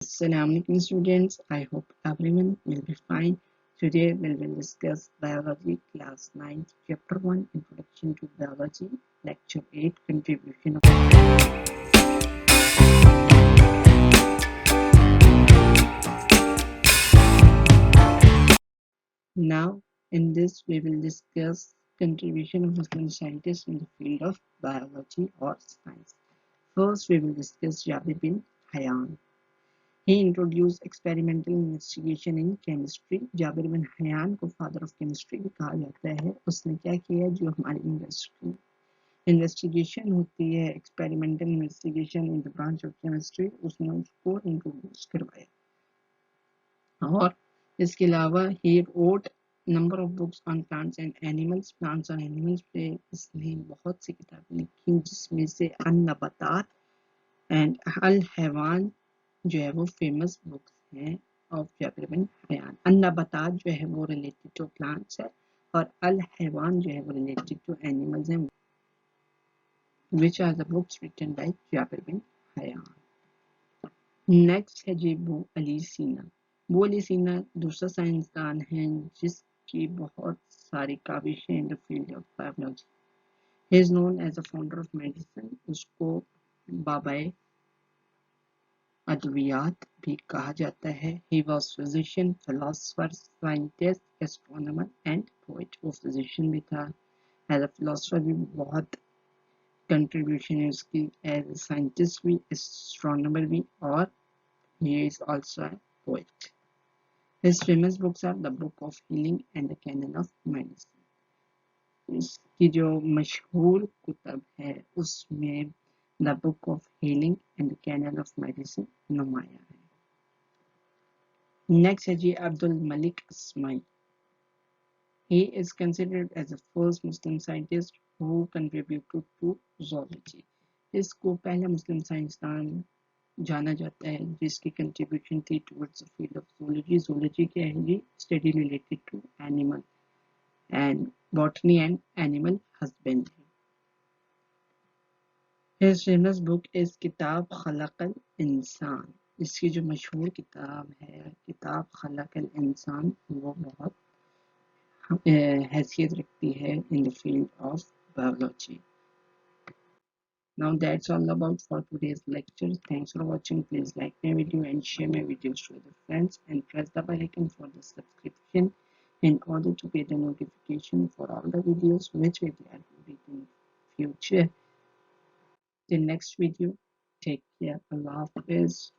Assalamu alaikum students. I hope everyone will be fine. Today we will discuss biology class 9 chapter 1 introduction to biology lecture 8 contribution of now in this we will discuss contribution of Muslim scientists in the field of biology or science. First we will discuss Jabir bin Hayyan. He introduced experimental investigation in chemistry. Jabir bin Hayyan को father of chemistry भी कहा जाता है. उसने क्या किया जो हमारी इन्वेस्टिगेशन होती है, experimental investigation in the branch of chemistry, उसने उसको इंट्रोड्यूस करवाया. और इसके अलावा he wrote number of books on plants and animals. Plants और एनिमल्स पे इसने बहुत सी किताबें लिखी जिसमें से अन-नबातात एंड अल हैवान जो है वो फेमस बुक्स हैं ऑफ जाबिर बिन हयान. अन-नबातात जो है वो रिलेटेड टू प्लांट्स है और अल हैवान जो है वो रिलेटेड टू एनिमल्स हैं, which are the books written by Jabir bin Hayyan. Next है जी वो अली सीना. वो अली सीना दूसरा साइंसदान है जिसकी बहुत सारी काविशें in the field of biology. He is known as a founder of medicine. उसको बाबाए अद्वियात भी कहा जाता है. He was physician, philosopher, scientist, astronomer and poet. वो फिजिशियन भी था, एज अ फिलोसफर भी बहुत कंट्रीब्यूशन है उसकी, एज अ साइंटिस्ट भी, एस्ट्रोनॉमर भी, और he is also a poet. His famous books are The Book of Healing and The Canon of Medicine. इसकी जो मशहूर कुतब है उसमें The Book of Healing and The Canon of Medicine नुमाया है. नेक्स्ट है जी Abdul Malik अस्माई. He is considered as the first Muslim scientist who contributed to zoology. इसको पहला मुस्लिम साइंसदान जाना जाता है जिसकी कंट्रीब्यूशन थी towards the field of zoology. Zoology क्या है जी? Study related to animal and botany and animal husbandry. His famous book is किताब खलक़ल इंसान. इसकी जो मशहूर किताब है किताब खलक़ल इंसान वो बहुत हैसियत रखती है in the field of biology. Now that's all about for today's lecture. Thanks for watching. Please like my video and share my videos to other friends and press the bell icon for the subscription in order to get a notification for all the videos which we are doing in future. Till next video, take care. Allah Hafiz.